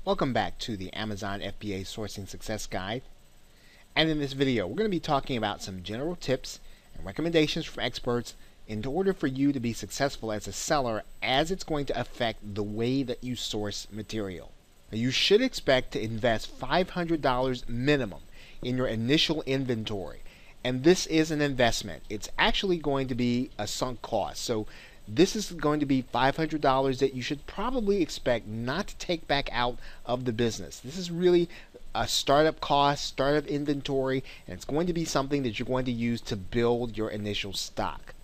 Welcome back to the Amazon FBA Sourcing Success Guide. And in this video, we're going to be talking about some general tips and recommendations from experts in order for you to be successful as a seller, as it's going to affect the way that you source material. Now, you should expect to invest $500 minimum in your initial inventory. And this is an investment. It's actually going to be a sunk cost. So this is going to be $500 that you should probably expect not to take back out of the business. This is really a startup cost, startup inventory, and it's going to be something that you're going to use to build your initial stock.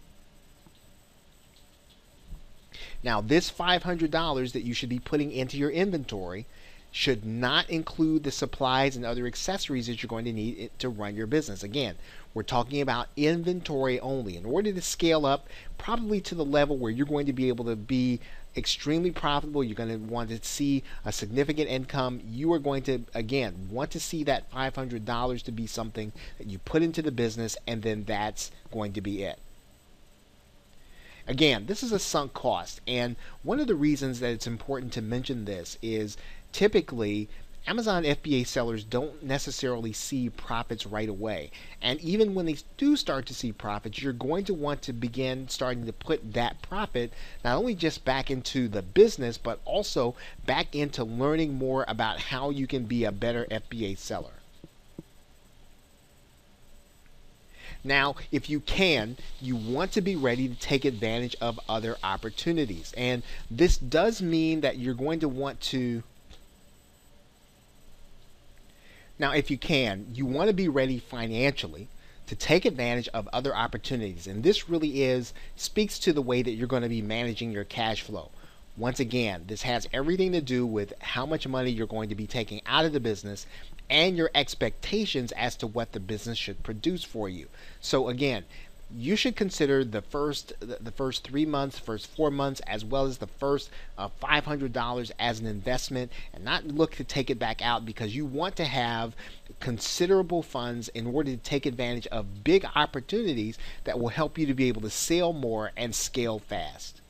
Now, this $500 that you should be putting into your inventory should not include the supplies and other accessories that you're going to need to run your business. Again, we're talking about inventory only. In order to scale up probably to the level where you're going to be able to be extremely profitable, you're going to want to see a significant income, you are going to, again, want to see that $500 to be something that you put into the business, and then that's going to be it. Again, this is a sunk cost, and one of the reasons that it's important to mention this is typically Amazon FBA sellers don't necessarily see profits right away. And even when they do start to see profits, you're going to want to begin starting to put that profit not only just back into the business, but also back into learning more about how you can be a better FBA seller. Now, if you can, you want to be ready to take advantage of other opportunities. And this does mean that you're going to want to Now, if you can, you want to be ready financially to take advantage of other opportunities. And this really speaks to the way that you're going to be managing your cash flow. Once again, this has everything to do with how much money you're going to be taking out of the business and your expectations as to what the business should produce for you. So again, you should consider the first 3 months, first 4 months, as well as the first $500 as an investment, and not look to take it back out, because you want to have considerable funds in order to take advantage of big opportunities that will help you to be able to sell more and scale fast.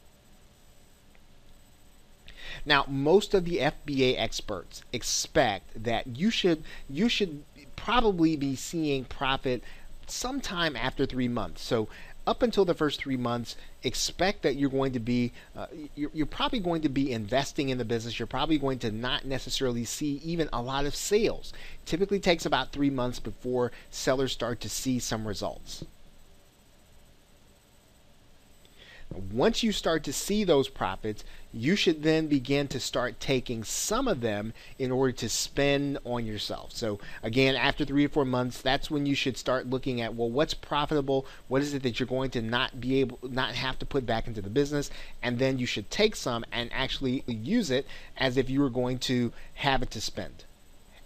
Now, most of the FBA experts expect that you should probably be seeing profit sometime after 3 months. So up until the first 3 months, expect that you're going to be you're probably going to be investing in the business. You're probably going to not necessarily see even a lot of sales. Typically takes about 3 months before sellers start to see some results. Once you start to see those profits, you should then begin to start taking some of them in order to spend on yourself. So again, after 3 or 4 months, that's when you should start looking at, well, what's profitable? What is it that you're going to not have to put back into the business? And then you should take some and actually use it as if you were going to have it to spend.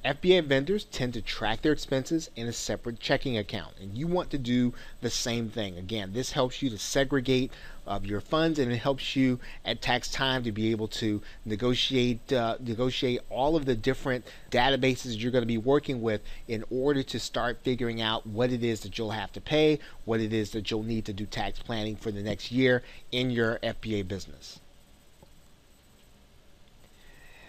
FBA vendors tend to track their expenses in a separate checking account, and you want to do the same thing. Again, this helps you to segregate your funds, and it helps you at tax time to be able to negotiate all of the different databases you're going to be working with in order to start figuring out what it is that you'll have to pay, what it is that you'll need to do tax planning for the next year in your FBA business.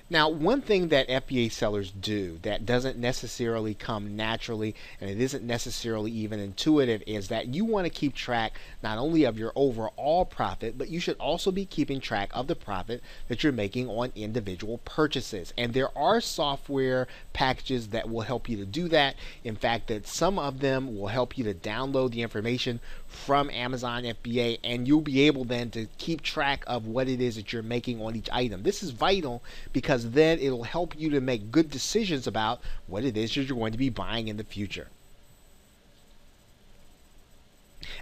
Now, one thing that FBA sellers do that doesn't necessarily come naturally, and it isn't necessarily even intuitive, is that you want to keep track not only of your overall profit, but you should also be keeping track of the profit that you're making on individual purchases. And there are software packages that will help you to do that. In fact, that some of them will help you to download the information from Amazon FBA, and you'll be able then to keep track of what it is that you're making on each item. This is vital, because then it'll help you to make good decisions about what it is that you're going to be buying in the future.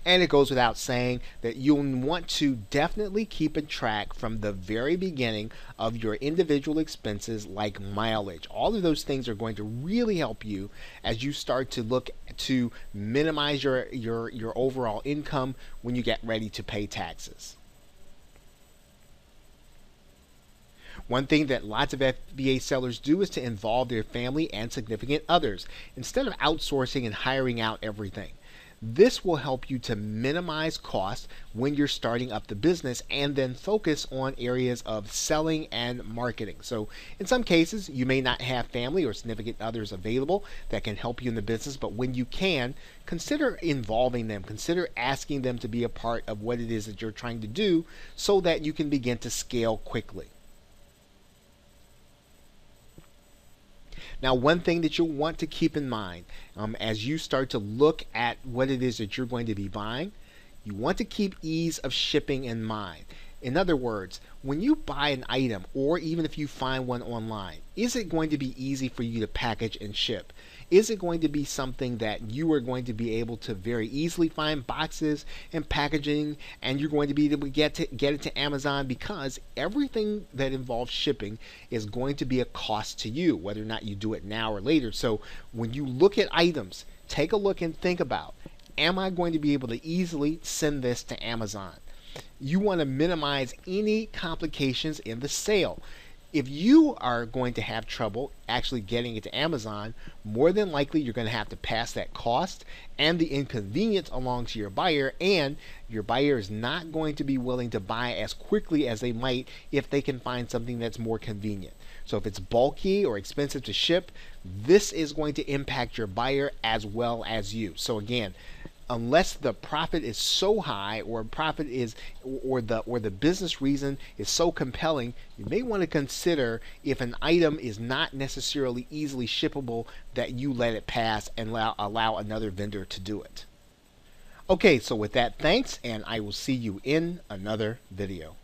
And it goes without saying that you'll want to definitely keep a track from the very beginning of your individual expenses, like mileage. All of those things are going to really help you as you start to look to minimize your overall income when you get ready to pay taxes. One thing that lots of FBA sellers do is to involve their family and significant others instead of outsourcing and hiring out everything. This will help you to minimize costs when you're starting up the business and then focus on areas of selling and marketing. So in some cases, you may not have family or significant others available that can help you in the business, but when you can, consider involving them. Consider asking them to be a part of what it is that you're trying to do so that you can begin to scale quickly. Now, one thing that you'll want to keep in mind as you start to look at what it is that you're going to be buying, you want to keep ease of shipping in mind. In other words, when you buy an item, or even if you find one online, is it going to be easy for you to package and ship? Is it going to be something that you are going to be able to very easily find boxes and packaging, and you're going to be able to get it to Amazon? Because everything that involves shipping is going to be a cost to you, whether or not you do it now or later. So when you look at items, take a look and think about, am I going to be able to easily send this to Amazon? You want to minimize any complications in the sale. If you are going to have trouble actually getting it to Amazon, more than likely you're going to have to pass that cost and the inconvenience along to your buyer, and your buyer is not going to be willing to buy as quickly as they might if they can find something that's more convenient. So if it's bulky or expensive to ship, this is going to impact your buyer as well as you. So again, unless the profit is so high, or profit is, or the business reason is so compelling, you may want to consider, if an item is not necessarily easily shippable, that you let it pass and allow another vendor to do it. Okay, so with that, thanks, and I will see you in another video.